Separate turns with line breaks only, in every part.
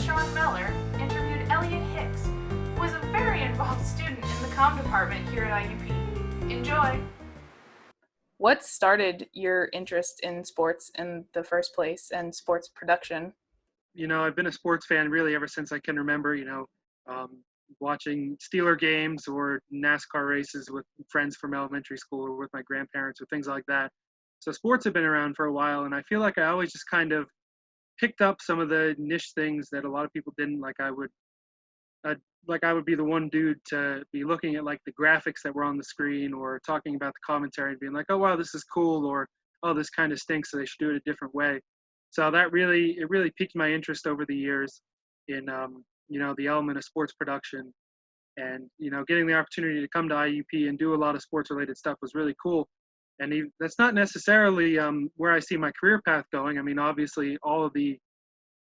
Sean Meller interviewed Elliot Hicks, who is a very involved student in the comm department here at IUP. Enjoy! What started your interest in sports in the first place and sports production?
I've been a sports fan really ever since I can remember, um, watching Steeler games or NASCAR races with friends from elementary school or with my grandparents or things like that. So sports have been around for a while, and I feel like I always just kind of picked up some of the niche things that a lot of people didn't. Like I would be the one dude to be looking at like the graphics that were on the screen or talking about the commentary and being like, oh wow, this is cool, or oh, this kind of stinks, so they should do it a different way. So it really piqued my interest over the years in the element of sports production, and getting the opportunity to come to IUP and do a lot of sports related stuff was really cool. And that's not necessarily where I see my career path going. I mean, obviously, all of the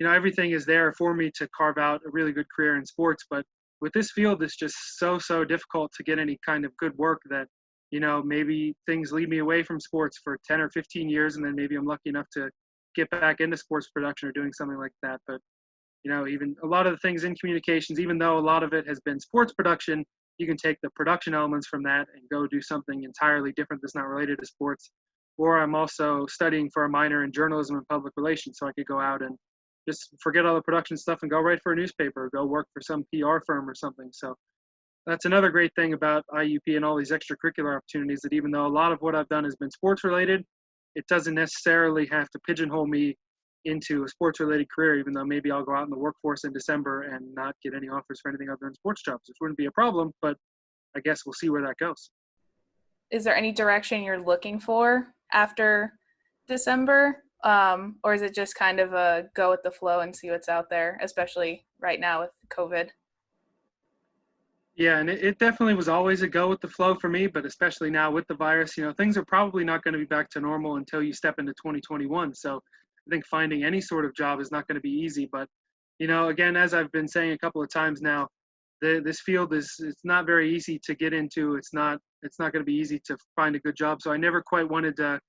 everything is there for me to carve out a really good career in sports. But with this field, it's just so difficult to get any kind of good work that, maybe things lead me away from sports for 10 or 15 years. And then maybe I'm lucky enough to get back into sports production or doing something like that. But, even a lot of the things in communications, even though a lot of it has been sports production, you can take the production elements from that and go do something entirely different that's not related to sports. Or I'm also studying for a minor in journalism and public relations, so I could go out and just forget all the production stuff and go write for a newspaper or go work for some PR firm or something. So that's another great thing about IUP and all these extracurricular opportunities, that even though a lot of what I've done has been sports related, it doesn't necessarily have to pigeonhole me into a sports related career, even though maybe I'll go out in the workforce in December and not get any offers for anything other than sports jobs, which wouldn't be a problem, but I guess we'll see where that goes.
Is there any direction you're looking for after December? Or is it just kind of a go with the flow and see what's out there, especially right now with COVID?
Yeah, and it definitely was always a go with the flow for me, but especially now with the virus, things are probably not going to be back to normal until you step into 2021. So I think finding any sort of job is not going to be easy. But, again, as I've been saying a couple of times now, this field it's not very easy to get into. It's not going to be easy to find a good job. So I never quite wanted to,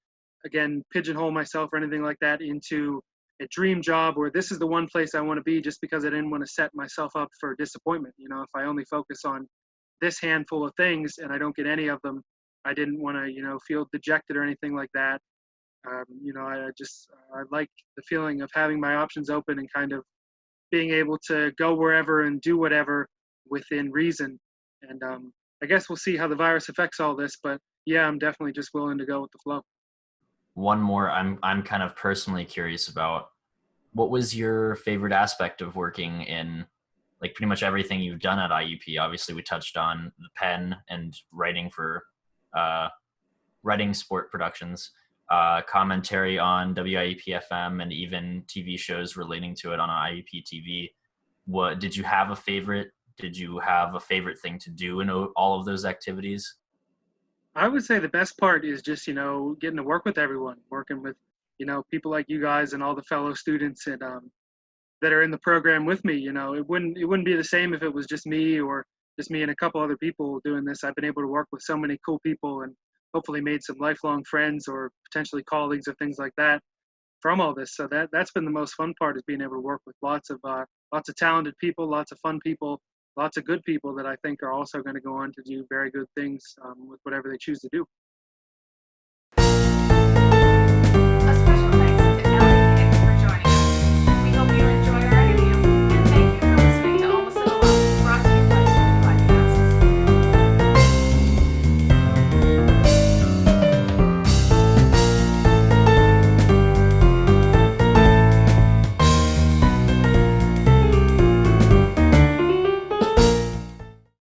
again, pigeonhole myself or anything like that into a dream job or this is the one place I want to be, just because I didn't want to set myself up for disappointment. If I only focus on this handful of things and I don't get any of them, I didn't want to, feel dejected or anything like that. I like the feeling of having my options open and kind of being able to go wherever and do whatever within reason. And I guess we'll see how the virus affects all this, but yeah, I'm definitely just willing to go with the flow.
One more I'm kind of personally curious about. What was your favorite aspect of working in like pretty much everything you've done at IUP? Obviously, we touched on the pen and writing for writing sport productions, commentary on WIEP FM, and even TV shows relating to it on IUP TV. What did you have a favorite? Did you have a favorite thing to do in all of those activities?
I would say the best part is just, getting to work with everyone, working with, people like you guys and all the fellow students and that are in the program with me. It wouldn't be the same if it was just me or just me and a couple other people doing this. I've been able to work with so many cool people and hopefully made some lifelong friends or potentially colleagues or things like that from all this. So that's been the most fun part, is being able to work with lots of talented people, lots of fun people, lots of good people that I think are also going to go on to do very good things with whatever they choose to do.